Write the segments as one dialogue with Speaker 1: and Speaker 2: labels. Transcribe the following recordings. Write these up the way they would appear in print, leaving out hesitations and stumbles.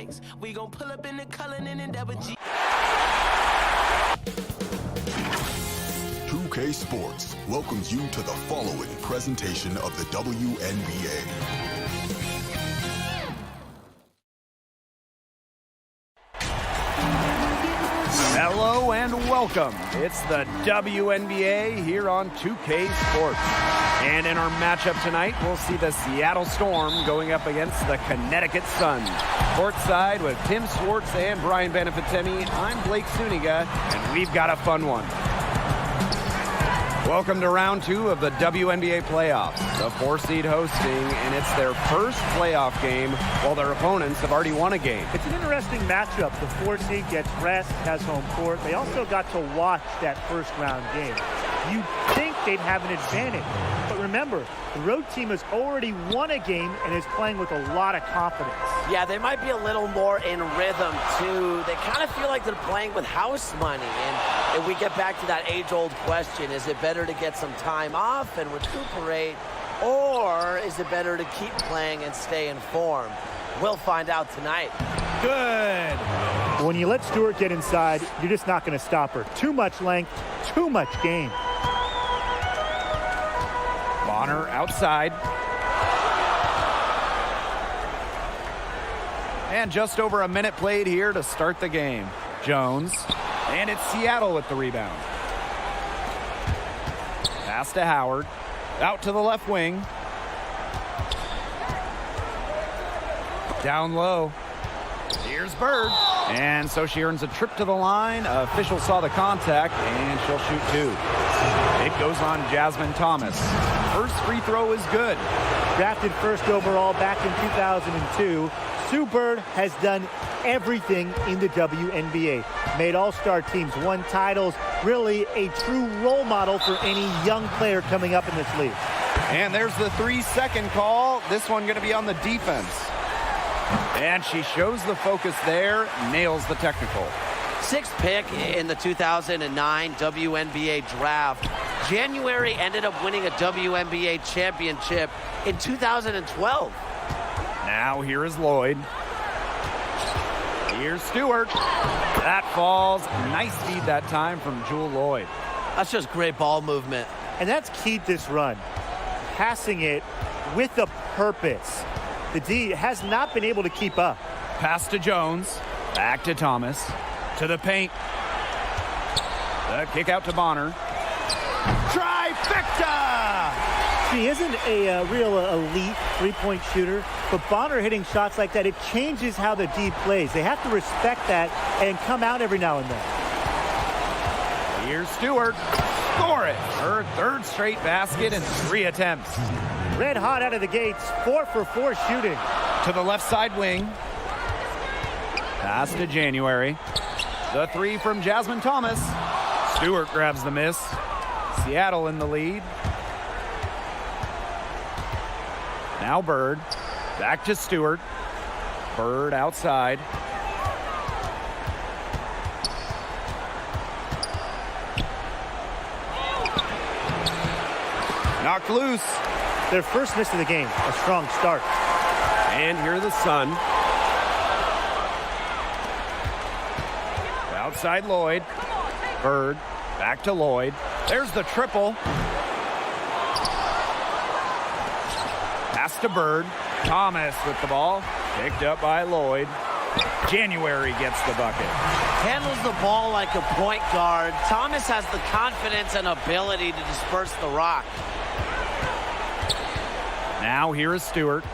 Speaker 1: banks. We gon' pull up in the Cullinan Endeavor G.
Speaker 2: 2K Sports welcomes you to the following presentation of the WNBA.
Speaker 3: Hello and welcome. It's the WNBA here on 2K Sports. And in our matchup tonight, we'll see the Seattle Storm going up against the Connecticut Sun. Courtside with Tim Swartz and Brian Benefitemi, I'm Blake Suniga, and we've got a fun one. Welcome to round 2 of the WNBA playoffs. The 4-seed hosting, and it's their first playoff game while their opponents have already won a game.
Speaker 4: It's an interesting matchup. The 4-seed gets rest, has home court. They also got to watch that first round game. You'd think they'd have an advantage. But remember, the road team has already won a game and is playing with a lot of confidence.
Speaker 5: Yeah, they might be a little more in rhythm, too. They kind of feel like they're playing with house money. And if we get back to that age-old question, is it better to get some time off and recuperate, or is it better to keep playing and stay in form? We'll find out tonight.
Speaker 3: Good.
Speaker 4: When you let Stewart get inside, you're just not going to stop her. Too much length, too much game.
Speaker 3: Bonner outside. And just over a minute played here to start the game. Jones. And it's Seattle with the rebound. Pass to Howard. Out to the left wing. Down low. Here's Bird. And so she earns a trip to the line. Official saw the contact, and she'll shoot 2. It goes on Jasmine Thomas. First free throw is good.
Speaker 4: Drafted first overall back in 2002, Sue Bird has done everything in the WNBA. Made all-star teams, won titles, really a true role model for any young player coming up in this league.
Speaker 3: And there's the 3-second call. This one going to be on the defense. And she shows the focus there, nails the technical.
Speaker 5: 6th pick in the 2009 WNBA draft. January ended up winning a WNBA championship in 2012.
Speaker 3: Now here is Lloyd. Here's Stewart. That falls. Nice feed that time from Jewel Lloyd.
Speaker 5: That's just great ball movement.
Speaker 4: And that's keyed this run. Passing it with a purpose. The D has not been able to keep up.
Speaker 3: Pass to Jones. Back to Thomas. To the paint. The kick out to Bonner. Trifecta!
Speaker 4: She isn't a real elite three-point shooter, but Bonner hitting shots like that, it changes how the D plays. They have to respect that and come out every now and then.
Speaker 3: Here's Stewart. Score it. Her 3rd straight basket in 3 attempts.
Speaker 4: Red hot out of the gates, 4 for 4 shooting.
Speaker 3: To the left side wing. Pass to January. The 3 from Jasmine Thomas. Stewart grabs the miss. Seattle in the lead. Now Bird. Back to Stewart. Bird outside. Knocked loose.
Speaker 4: Their first miss of the game, a strong start.
Speaker 3: And here the Sun. Outside Lloyd. Bird. Back to Lloyd. There's the triple. Pass to Bird. Thomas with the ball. Picked up by Lloyd. January gets the bucket.
Speaker 5: Handles the ball like a point guard. Thomas has the confidence and ability to disperse the rock.
Speaker 3: Now here is Stewart.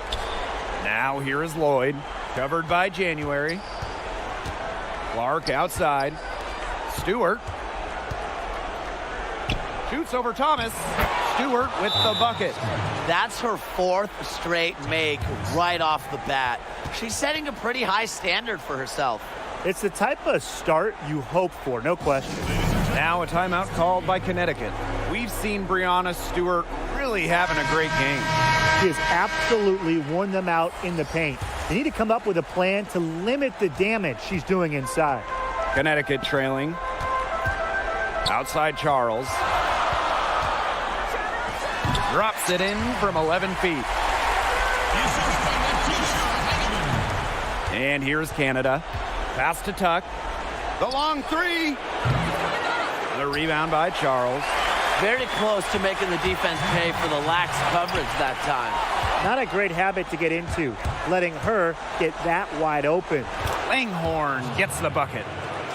Speaker 3: Now here is Lloyd. Covered by January. Clark outside. Stewart. Shoots over Thomas. Stewart with the bucket.
Speaker 5: That's her 4th straight make right off the bat. She's setting a pretty high standard for herself.
Speaker 4: It's the type of start you hope for, no question.
Speaker 3: Now a timeout called by Connecticut. We've seen Brianna Stewart really having a great game.
Speaker 4: She has absolutely worn them out in the paint. They need to come up with a plan to limit the damage she's doing inside.
Speaker 3: Connecticut trailing. Outside Charles. Drops it in from 11 feet. And here's Canada. Pass to Tuck. The long three. The rebound by Charles.
Speaker 5: Very close to making the defense pay for the lax coverage that time.
Speaker 4: Not a great habit to get into, letting her get that wide open.
Speaker 3: Langhorn gets the bucket.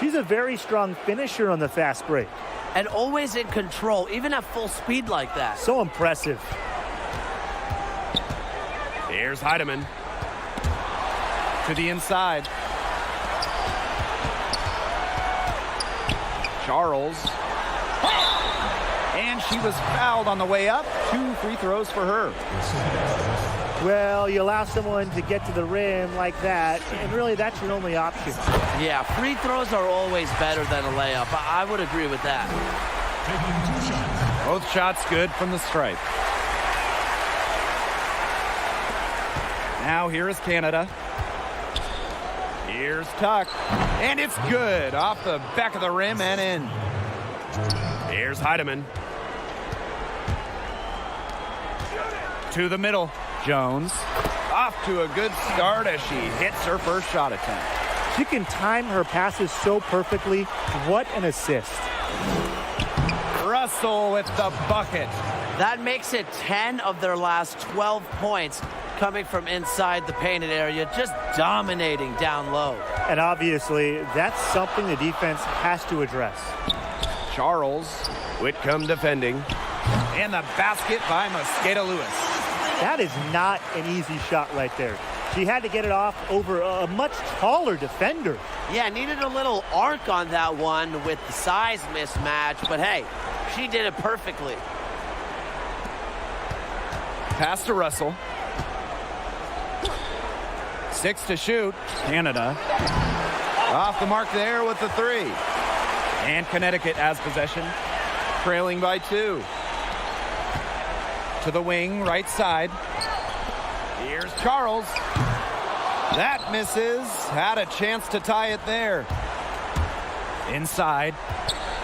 Speaker 4: She's a very strong finisher on the fast break.
Speaker 5: And always in control, even at full speed like that.
Speaker 4: So impressive.
Speaker 3: Here's Heidemann. To the inside. Charles. And she was fouled on the way up. 2 free throws for her.
Speaker 4: Well, you allow someone to get to the rim like that, and really that's your only option.
Speaker 5: Yeah, free throws are always better than a layup. I would agree with that.
Speaker 3: Both shots good from the stripe. Now here is Canada. Here's Tuck. And it's good. Off the back of the rim and in. Here's Heidemann. To the middle. Jones. Off to a good start as she hits her first shot attempt.
Speaker 4: She can time her passes so perfectly. What an assist.
Speaker 3: Russell with the bucket.
Speaker 5: That makes it 10 of their last 12 points coming from inside the painted area, just dominating down low.
Speaker 4: And obviously, that's something the defense has to address.
Speaker 3: Charles, Whitcomb defending. And the basket by Mosqueda Lewis.
Speaker 4: That is not an easy shot right there. She had to get it off over a much taller defender.
Speaker 5: Yeah, needed a little arc on that one with the size mismatch, but hey, she did it perfectly.
Speaker 3: Pass to Russell. 6 to shoot. Canada. Off the mark there with the 3. And Connecticut has possession. Trailing by 2. To the wing, right side. Here's Charles. That misses. Had a chance to tie it there. Inside.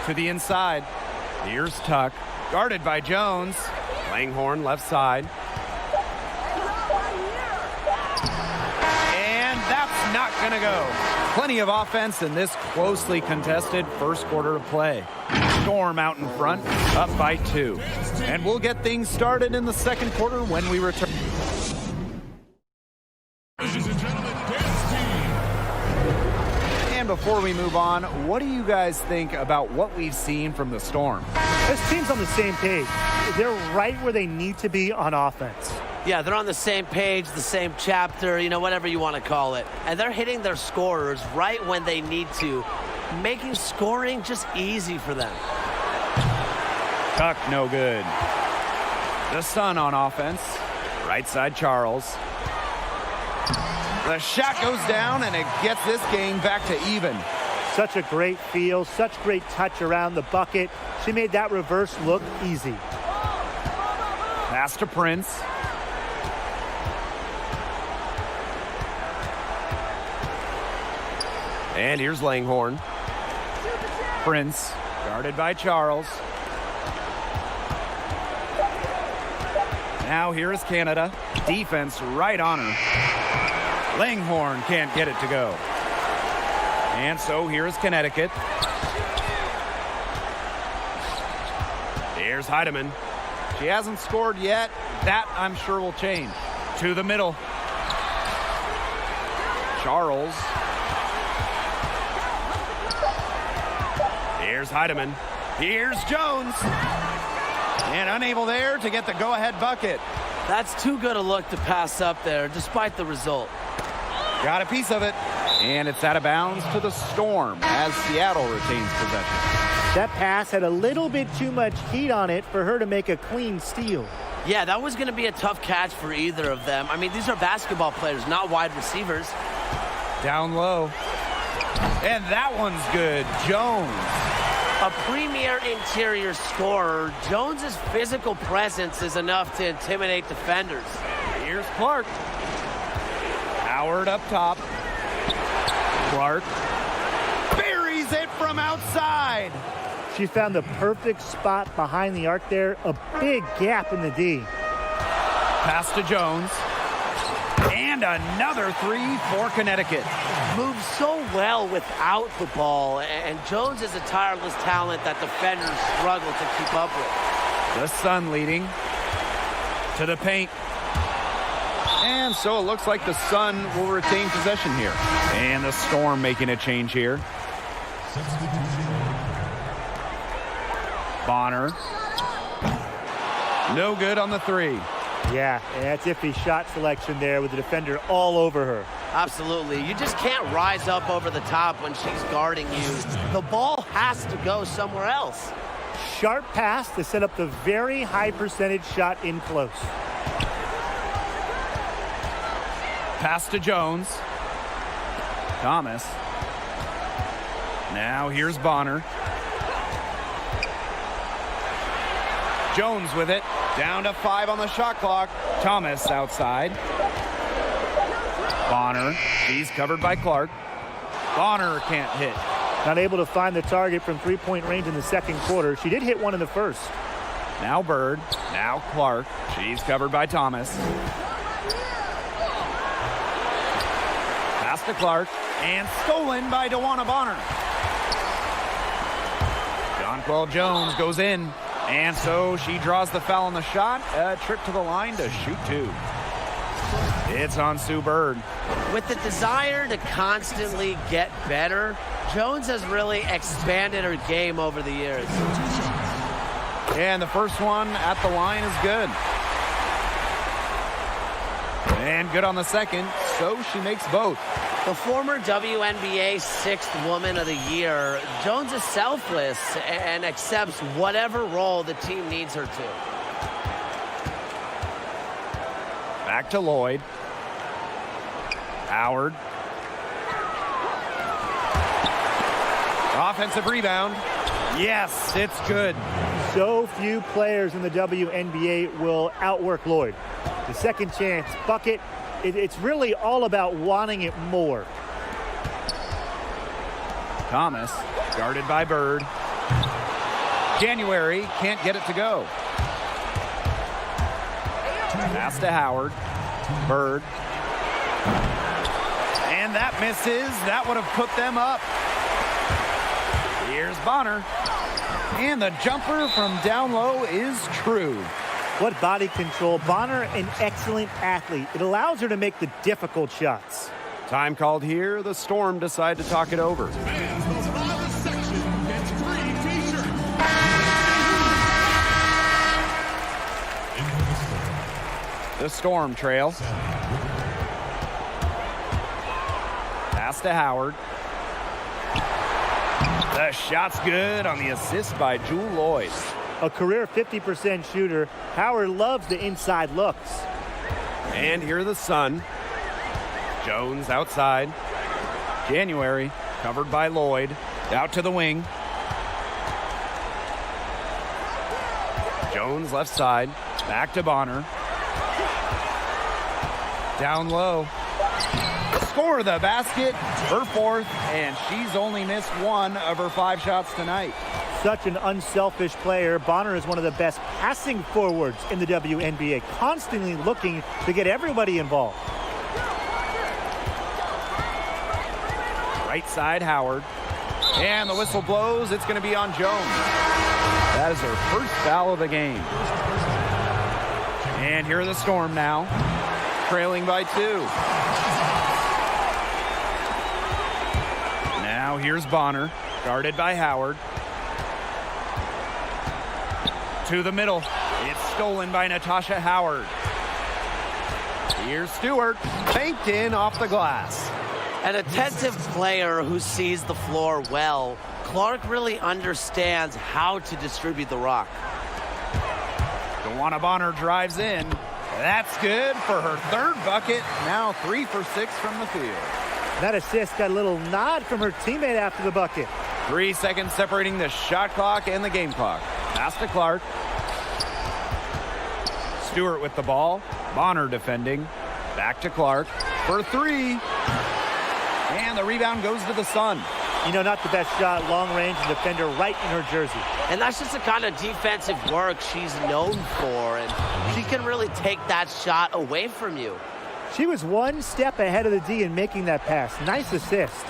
Speaker 3: To the inside. Here's Tuck. Guarded by Jones. Langhorn left side. And that's not going to go. Plenty of offense in this closely contested first quarter of play. Storm out in front, up by 2. And we'll get things started in the second quarter when we return. And before we move on, what do you guys think about what we've seen from the Storm?
Speaker 4: This team's on the same page. They're right where they need to be on offense.
Speaker 5: Yeah, they're on the same page, the same chapter, whatever you want to call it. And they're hitting their scorers right when they need to, making scoring just easy for them.
Speaker 3: Tuck, no good. The Sun on offense. Right side, Charles. The shot goes down, and it gets this game back to even.
Speaker 4: Such a great feel, such great touch around the bucket. She made that reverse look easy.
Speaker 3: Pass to Prince. And here's Langhorn. Prince, guarded by Charles. Now here is Canada. Defense right on her. Langhorn can't get it to go. And so here is Connecticut. Here's Heidemann. She hasn't scored yet. That, I'm sure, will change. To the middle. Charles. Here's Heidemann. Here's Jones. And unable there to get the go-ahead bucket.
Speaker 5: That's too good a look to pass up there, despite the result.
Speaker 3: Got a piece of it. And it's out of bounds to the Storm as Seattle retains possession.
Speaker 4: That pass had a little bit too much heat on it for her to make a clean steal.
Speaker 5: Yeah, that was going to be a tough catch for either of them. I mean, these are basketball players, not wide receivers.
Speaker 3: Down low. And that one's good. Jones.
Speaker 5: A premier interior scorer, Jones's physical presence is enough to intimidate defenders.
Speaker 3: Here's Clark. Howard up top. Clark buries it from outside.
Speaker 4: She found the perfect spot behind the arc there, a big gap in the D.
Speaker 3: Pass to Jones. And another three for Connecticut.
Speaker 5: Moves so well without the ball, and Jones is a tireless talent that defenders struggle to keep up with.
Speaker 3: The Sun leading to the paint. And so it looks like the Sun will retain possession here. And the Storm making a change here. Bonner. No good on the three.
Speaker 4: Yeah, and that's iffy shot selection there with the defender all over her.
Speaker 5: Absolutely. You just can't rise up over the top when she's guarding you. The ball has to go somewhere else.
Speaker 4: Sharp pass to set up the very high percentage shot in close.
Speaker 3: Pass to Jones. Thomas. Now here's Bonner. Jones with it. Down to 5 on the shot clock. Thomas outside. Bonner. She's covered by Clark. Bonner can't hit.
Speaker 4: Not able to find the target from three-point range in the second quarter. She did hit one in the first.
Speaker 3: Now Bird. Now Clark. She's covered by Thomas. Pass to Clark. And stolen by DeWanna Bonner. Jonquel Jones goes in. And so she draws the foul on the shot. A trip to the line to shoot two. It's on Sue Bird.
Speaker 5: With the desire to constantly get better, Jones has really expanded her game over the years.
Speaker 3: And the first one at the line is good. And good on the second, so she makes both.
Speaker 5: The former WNBA 6th Woman of the Year, Jones is selfless and accepts whatever role the team needs her to.
Speaker 3: Back to Lloyd. Howard. Offensive rebound. Yes, it's good.
Speaker 4: So few players in the WNBA will outwork Lloyd. The second chance bucket, it's really all about wanting it more.
Speaker 3: Thomas, guarded by Bird. January can't get it to go. Pass to Howard. Bird. And that misses. That would have put them up. Here's Bonner. And the jumper from down low is true.
Speaker 4: What body control. Bonner, an excellent athlete. It allows her to make the difficult shots.
Speaker 3: Time called here. The Storm decide to talk it over. The Storm trail. Pass to Howard. The shot's good on the assist by Jewel Lloyd.
Speaker 4: A career 50% shooter, Howard loves the inside looks.
Speaker 3: And here the Sun. Jones outside. January covered by Lloyd. Out to the wing. Jones left side. Back to Bonner. Down low. Score the basket. Her fourth, and she's only missed one of her 5 shots tonight.
Speaker 4: Such an unselfish player. Bonner is one of the best passing forwards in the WNBA, constantly looking to get everybody involved.
Speaker 3: Right side, Howard. And the whistle blows. It's going to be on Jones. That is her first foul of the game. And here are the Storm now, trailing by 2. Now here's Bonner, guarded by Howard. To the middle. It's stolen by Natasha Howard. Here's Stewart, banked in off the glass.
Speaker 5: An attentive player who sees the floor well, Clark really understands how to distribute the rock.
Speaker 3: DeWanna Bonner drives in. That's good for her 3rd bucket. Now 3 for 6 from the field.
Speaker 4: That assist got a little nod from her teammate after the bucket.
Speaker 3: 3 seconds separating the shot clock and the game clock. Pass to Clark. Stewart with the ball. Bonner defending. Back to Clark for 3. And the rebound goes to the Sun.
Speaker 4: You know, not the best shot, long range, and defender right in her jersey.
Speaker 5: And that's just the kind of defensive work she's known for, and she can really take that shot away from you.
Speaker 4: She was one step ahead of the D in making that pass. Nice assist.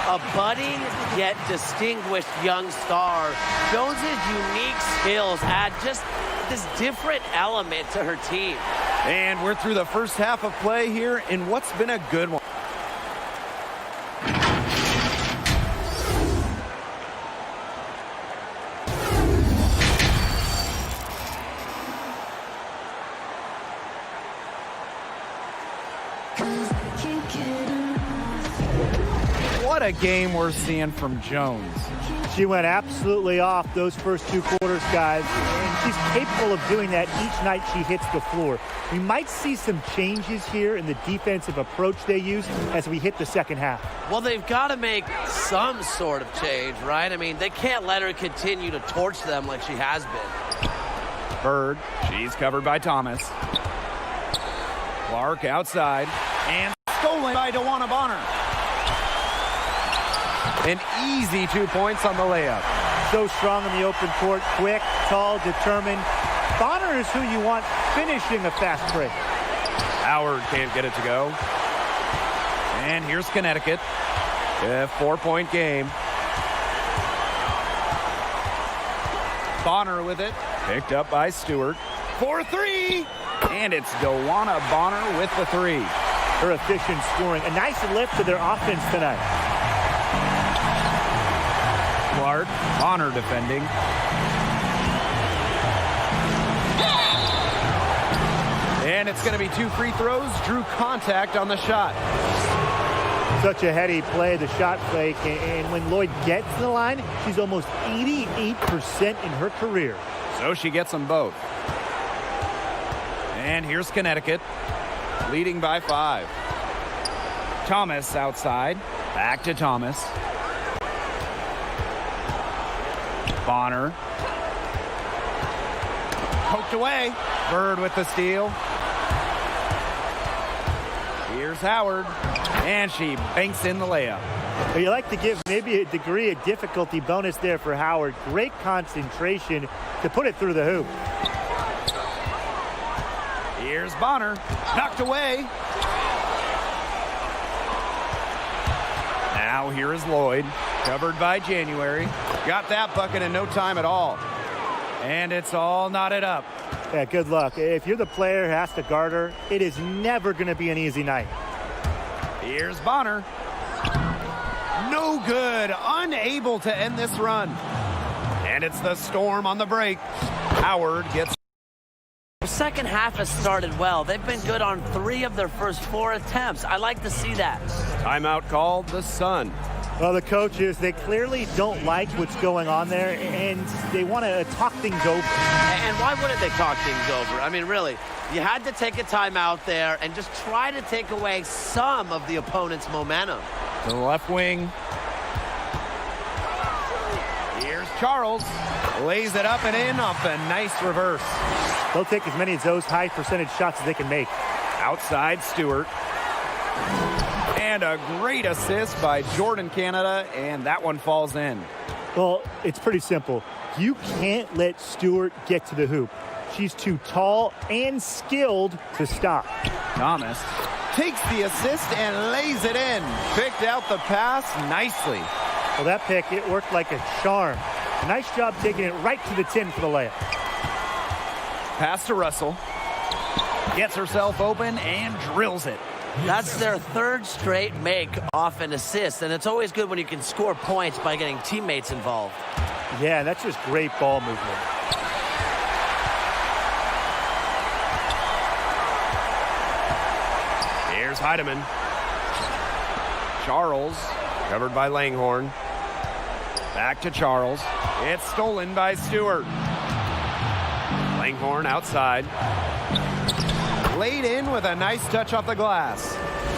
Speaker 5: A budding yet distinguished young star. Jones's unique skills add just this different element to her team.
Speaker 3: And we're through the first half of play here in what's been a good one. What a game we're seeing from Jones.
Speaker 4: She went absolutely off those first 2 quarters, guys, and she's capable of doing that each night she hits the floor. We might see some changes here in the defensive approach they use as we hit the second half.
Speaker 5: Well, they've got to make some sort of change, right? I mean, they can't let her continue to torch them like she has been.
Speaker 3: Bird, she's covered by Thomas. Clark outside, and stolen by DeWanna Bonner. An easy 2 points on the layup.
Speaker 4: So strong in the open court, quick, tall, determined. Bonner is who you want finishing a fast break.
Speaker 3: Howard can't get it to go. And here's Connecticut. A 4-point game. Bonner with it. Picked up by Stewart. For 3. And it's DeWanna Bonner with the 3.
Speaker 4: Her efficient scoring. A nice lift to their offense tonight.
Speaker 3: Clark, Bonner defending. And it's going to be 2 free throws. Drew contact on the shot.
Speaker 4: Such a heady play, the shot fake. And when Lloyd gets to the line, she's almost 88% in her career.
Speaker 3: So she gets them both. And here's Connecticut, leading by 5. Thomas outside. Back to Thomas. Bonner. Poked away. Bird with the steal. Here's Howard. And she banks in the layup.
Speaker 4: But you like to give maybe a degree of difficulty bonus there for Howard. Great concentration to put it through the hoop.
Speaker 3: Here's Bonner. Knocked away. Now here is Lloyd. Covered by January. Got that bucket in no time at all. And it's all knotted up.
Speaker 4: Yeah, good luck. If you're the player who has to guard her, it is never going to be an easy night.
Speaker 3: Here's Bonner. No good. Unable to end this run. And it's the Storm on the break. Howard gets...
Speaker 5: The second half has started well. They've been good on 3 of their first 4 attempts. I like to see that.
Speaker 3: Timeout called the Sun.
Speaker 4: Well, the coaches, they clearly don't like what's going on there, and they want to talk things over.
Speaker 5: And why wouldn't they talk things over? I mean, really, you had to take a timeout there and just try to take away some of the opponent's momentum.
Speaker 3: To the left wing. Here's Charles. Lays it up and in off a nice reverse.
Speaker 4: They'll take as many of those high percentage shots as they can make.
Speaker 3: Outside Stewart. And a great assist by Jordan Canada, and that one falls in.
Speaker 4: Well, it's pretty simple. You can't let Stewart get to the hoop. She's too tall and skilled to stop.
Speaker 3: Thomas takes the assist and lays it in. Picked out the pass nicely.
Speaker 4: Well, that pick, it worked like a charm. Nice job taking it right to the tin for the layup.
Speaker 3: Pass to Russell. Gets herself open and drills it.
Speaker 5: That's their 3rd straight make off an assist, and it's always good when you can score points by getting teammates involved.
Speaker 4: Yeah, that's just great ball movement.
Speaker 3: Here's Heidemann. Charles, covered by Langhorne. Back to Charles. It's stolen by Stewart. Langhorne outside. Laid in with a nice touch off the glass.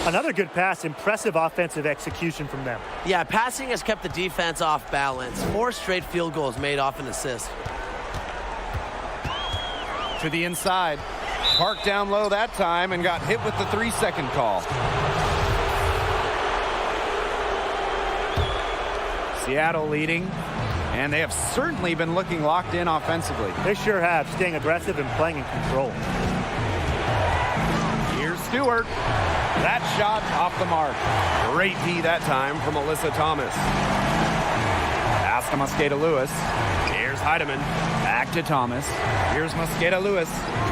Speaker 4: Another good pass. Impressive offensive execution from them.
Speaker 5: Yeah, passing has kept the defense off balance. 4 straight field goals made off an assist.
Speaker 3: To the inside. Parked down low that time and got hit with the 3-second call. Seattle leading, and they have certainly been looking locked in offensively.
Speaker 4: They sure have, staying aggressive and playing in control.
Speaker 3: Stewart. That shot off the mark. Great D that time from Alyssa Thomas. Pass to Mosqueda Lewis. Here's Heidemann. Back to Thomas. Here's Mosqueda Lewis.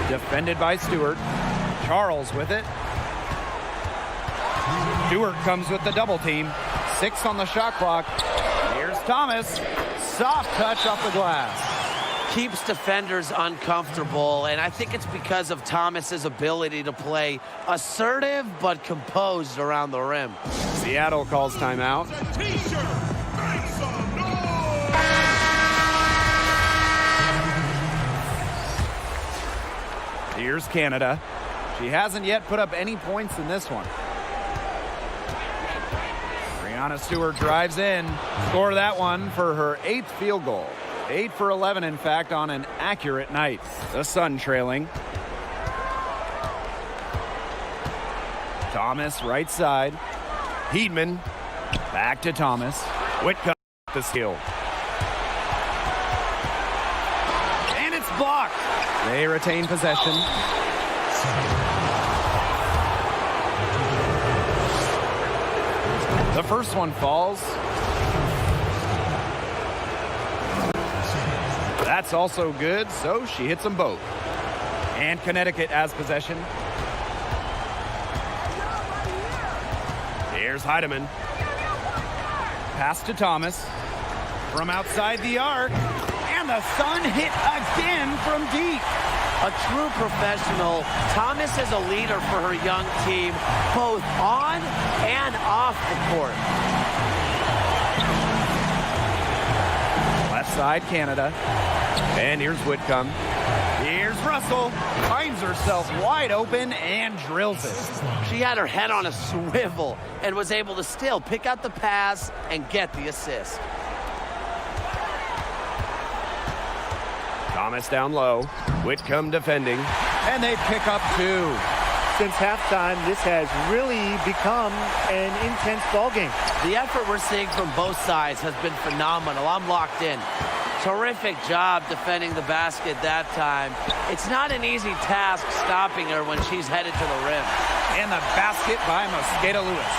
Speaker 3: Defended by Stewart. Charles with it. Stewart comes with the double team. 6 on the shot clock. Here's Thomas. Soft touch off the glass.
Speaker 5: Keeps defenders uncomfortable, and I think it's because of Thomas's ability to play assertive but composed around the rim.
Speaker 3: Seattle calls timeout. Here's Canada. She hasn't yet put up any points in this one. Brianna Stewart drives in. Score that one for her 8th field goal. 8 for 11, in fact, on an accurate night. The Sun trailing. Thomas, right side. Heedman, back to Thomas. Whitcomb, the steal. And it's blocked. They retain possession. The first one falls. That's also good, so she hits them both. And Connecticut has possession. Here's Heidemann. Pass to Thomas. From outside the arc. And the Sun hit again from deep.
Speaker 5: A true professional, Thomas is a leader for her young team, both on and off the court.
Speaker 3: Left side, Canada. And here's Whitcomb. Here's Russell. Finds herself wide open and drills it.
Speaker 5: She had her head on a swivel and was able to still pick out the pass and get the assist.
Speaker 3: Thomas down low. Whitcomb defending. And they pick up 2.
Speaker 4: Since halftime, this has really become an intense ballgame.
Speaker 5: The effort we're seeing from both sides has been phenomenal. I'm locked in. Terrific job defending the basket that time. It's not an easy task stopping her when she's headed to the rim.
Speaker 3: And the basket by Mosqueda Lewis.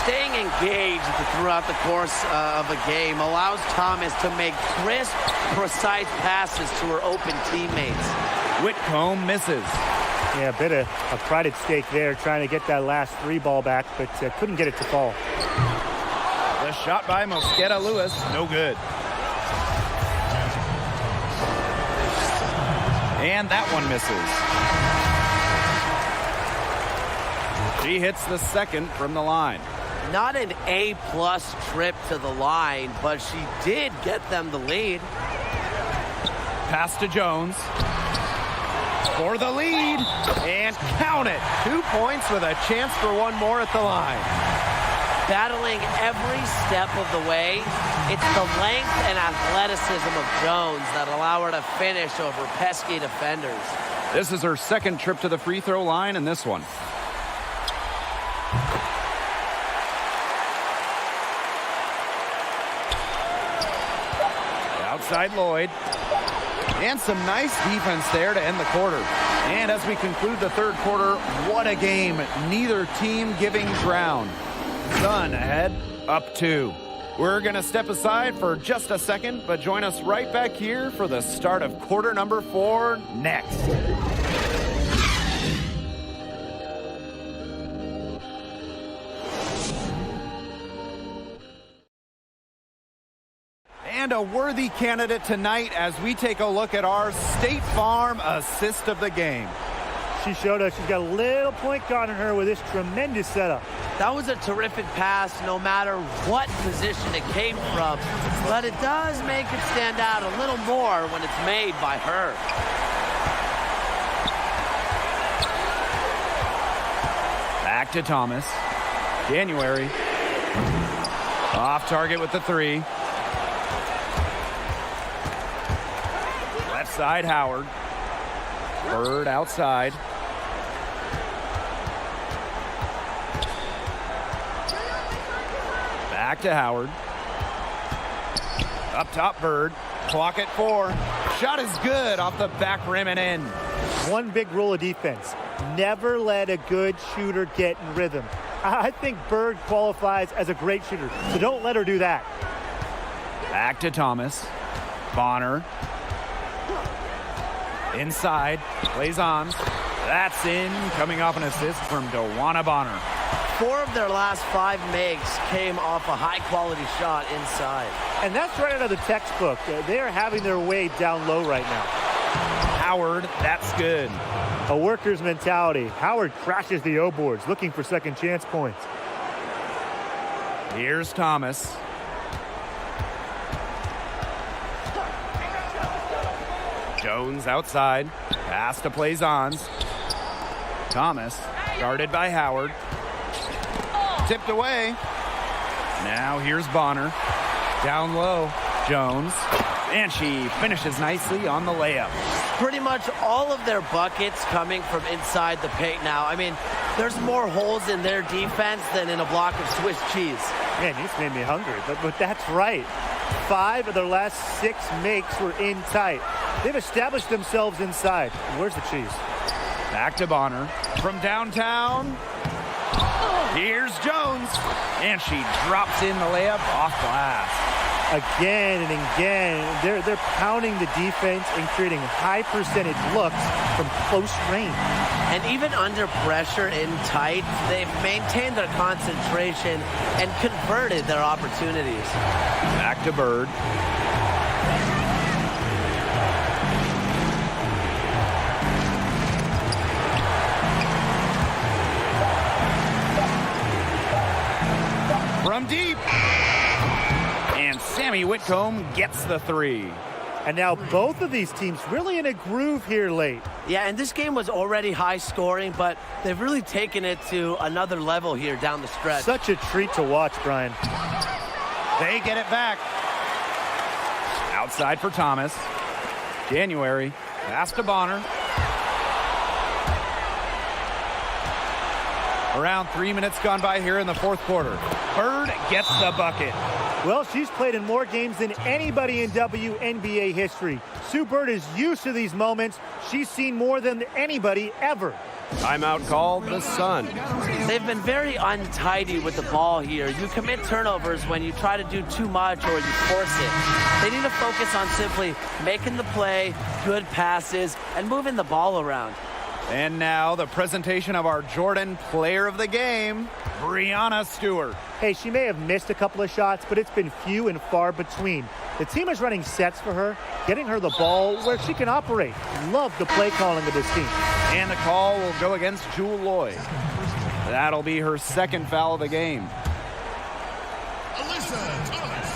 Speaker 5: Staying engaged throughout the course of a game allows Thomas to make crisp, precise passes to her open teammates.
Speaker 3: Whitcomb misses.
Speaker 4: Yeah, a bit of pride at stake there, trying to get that last 3 ball back, but couldn't get it to fall.
Speaker 3: The shot by Mosqueda Lewis, no good. And that one misses. She hits the second from the line.
Speaker 5: Not an A-plus trip to the line, but she did get them the lead.
Speaker 3: Pass to Jones. For the lead. And count it. 2 points with a chance for one more at the line.
Speaker 5: Battling every step of the way, it's the length and athleticism of Jones that allow her to finish over pesky defenders.
Speaker 3: This is her second trip to the free throw line in this one. Outside Lloyd. And some nice defense there to end the quarter. And as we conclude the third quarter, what a game. Neither team giving ground. Sun ahead, up 2. We're going to step aside for just a second, but join us right back here for the start of quarter number 4 next. And a worthy candidate tonight as we take a look at our State Farm assist of the game.
Speaker 4: She showed us she's got a little point guard on her with this tremendous setup.
Speaker 5: That was a terrific pass no matter what position it came from, but it does make it stand out a little more when it's made by her.
Speaker 3: Back to Thomas. January. Off target with the 3. Left side, Howard. Bird outside. Back to Howard. Up top, Bird. Clock at 4. Shot is good off the back rim and in.
Speaker 4: One big rule of defense. Never let a good shooter get in rhythm. I think Bird qualifies as a great shooter, so don't let her do that.
Speaker 3: Back to Thomas. Bonner. Inside. Plays on. That's in. Coming off an assist from Dewana Bonner.
Speaker 5: 4 of their last 5 makes came off a high-quality shot inside.
Speaker 4: And that's right out of the textbook. They are having their way down low right now.
Speaker 3: Howard, that's good.
Speaker 4: A worker's mentality. Howard crashes the O-boards, looking for second chance points.
Speaker 3: Here's Thomas. Jones outside. Pass to Plaisance. Thomas, guarded by Howard. Tipped away. Now here's Bonner. Down low. Jones. And she finishes nicely on the layup.
Speaker 5: Pretty much all of their buckets coming from inside the paint now. I mean, there's more holes in their defense than in a block of Swiss cheese.
Speaker 4: Man, this made me hungry, but that's right. 5 of their last 6 makes were in tight. They've established themselves inside. Where's the cheese?
Speaker 3: Back to Bonner. From downtown. Here's Jones. And she drops in the layup off glass.
Speaker 4: Again and again, they're pounding the defense and creating high percentage looks from close range.
Speaker 5: And even under pressure in tight, they've maintained their concentration and converted their opportunities.
Speaker 3: Back to Bird. From deep. And Sammy Whitcomb gets the 3.
Speaker 4: And now both of these teams really in a groove here late.
Speaker 5: Yeah, and this game was already high scoring, but they've really taken it to another level here down the stretch.
Speaker 4: Such a treat to watch, Brian.
Speaker 3: They get it back. Outside for Thomas. January. Pass to Bonner. Around 3 minutes gone by here in the fourth quarter. Bird gets the bucket.
Speaker 4: Well, she's played in more games than anybody in WNBA history. Sue Bird is used to these moments. She's seen more than anybody ever.
Speaker 3: Timeout called the Sun.
Speaker 5: They've been very untidy with the ball here. You commit turnovers when you try to do too much or you force it. They need to focus on simply making the play, good passes, and moving the ball around.
Speaker 3: And now the presentation of our Jordan Player of the Game, Breanna Stewart.
Speaker 4: Hey, she may have missed a couple of shots, but it's been few and far between. The team is running sets for her, getting her the ball where she can operate. Love the play calling of this team.
Speaker 3: And the call will go against Jewel Lloyd. That'll be her second foul of the game.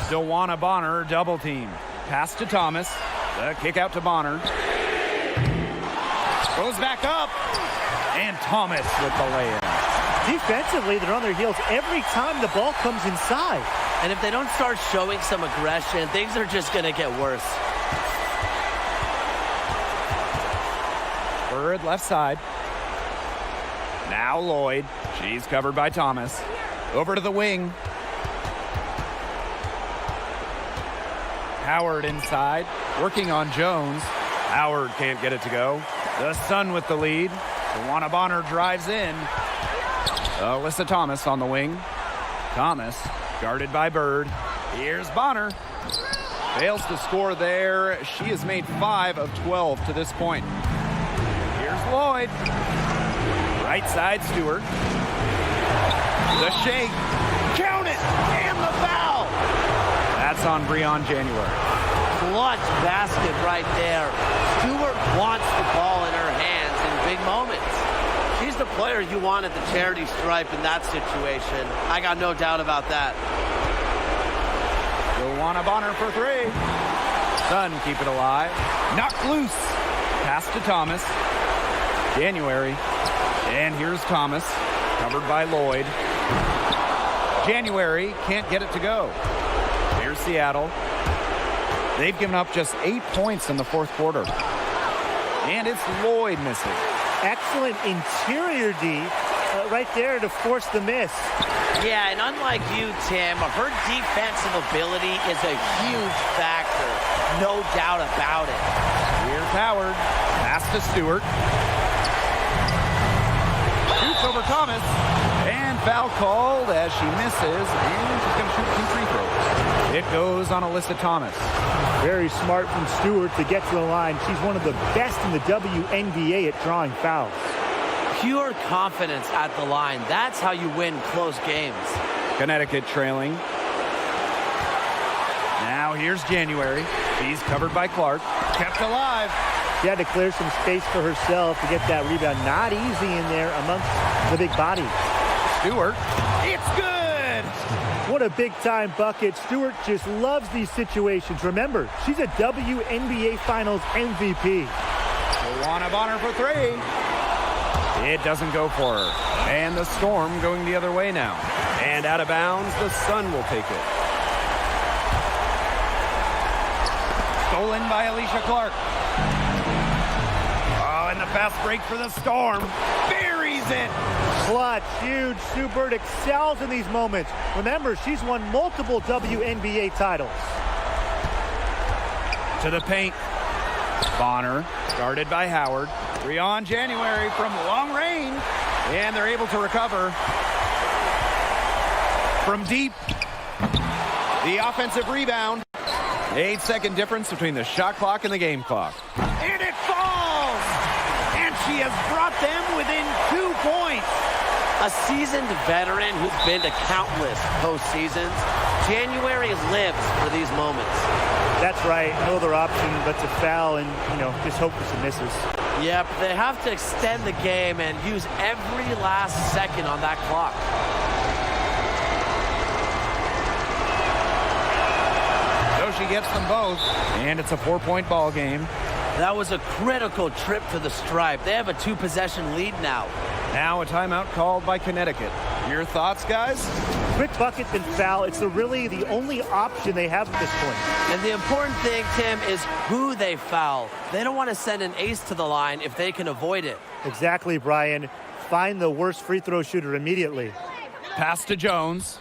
Speaker 3: Dewana Bonner double team. Pass to Thomas. The kick out to Bonner. Goes back up. And Thomas with the layup.
Speaker 4: Defensively, they're on their heels every time the ball comes inside.
Speaker 5: And if they don't start showing some aggression, things are just going to get worse.
Speaker 3: Bird left side. Now Lloyd. She's covered by Thomas. Over to the wing. Howard inside. Working on Jones. Howard can't get it to go. The Sun with the lead. Dewana Bonner drives in. Alyssa Thomas on the wing. Thomas guarded by Bird. Here's Bonner. Fails to score there. She has made 5 of 12 to this point. Here's Lloyd. Right side, Stewart. The shake. Count it! And the foul! That's on Breanna January.
Speaker 5: Clutch basket right there. Stewart wants the ball in her hands in big moments. She's the player you want at the charity stripe in that situation. I got no doubt about that.
Speaker 3: Dewana Bonner for 3. Sun keep it alive. Knocked loose. Pass to Thomas. January. And here's Thomas. Covered by Lloyd. January can't get it to go. Here's Seattle. They've given up just 8 points in the fourth quarter. And it's Lloyd missing.
Speaker 4: Excellent interior D right there to force the miss.
Speaker 5: Yeah, and unlike you, Tim, her defensive ability is a huge factor. No doubt about it.
Speaker 3: Here's Howard. Pass to Stewart. over Thomas. And foul called as she misses, and she's going to shoot 2 free throws. It goes on Alyssa Thomas.
Speaker 4: Very smart from Stewart to get to the line. She's one of the best in the WNBA at drawing fouls.
Speaker 5: Pure confidence at the line. That's how you win close games.
Speaker 3: Connecticut trailing. Now here's January. She's covered by Clark. Kept alive.
Speaker 4: She had to clear some space for herself to get that rebound. Not easy in there amongst the big bodies.
Speaker 3: Stewart. It's good.
Speaker 4: What a big-time bucket. Stewart just loves these situations. Remember, she's a WNBA Finals MVP.
Speaker 3: Luana Bonner for 3. It doesn't go for her. And the Storm going the other way now. And out of bounds, the Sun will take it. Stolen by Alicia Clark. Oh, and the fast break for the Storm. Buries it.
Speaker 4: Clutch, huge. Sue Bird excels in these moments. Remember, she's won multiple WNBA titles.
Speaker 3: To the paint. Bonner, guarded by Howard. 3 on January from long range. And they're able to recover. From deep. The offensive rebound. 8-second difference between the shot clock and the game clock. And it falls! And she has brought them within 2 points.
Speaker 5: A seasoned veteran who's been to countless postseasons. January lives for these moments.
Speaker 4: That's right. No other option but to foul and, just hope for some misses.
Speaker 5: Yeah, but they have to extend the game and use every last second on that clock.
Speaker 3: So she gets them both, and it's a 4-point ball game.
Speaker 5: That was a critical trip to the stripe. They have a 2-possession lead now.
Speaker 3: Now a timeout called by Connecticut. Your thoughts, guys?
Speaker 4: Quick bucket then foul. It's really the only option they have at this point.
Speaker 5: And the important thing, Tim, is who they foul. They don't want to send an ace to the line if they can avoid it.
Speaker 4: Exactly, Brian. Find the worst free throw shooter immediately.
Speaker 3: Pass to Jones.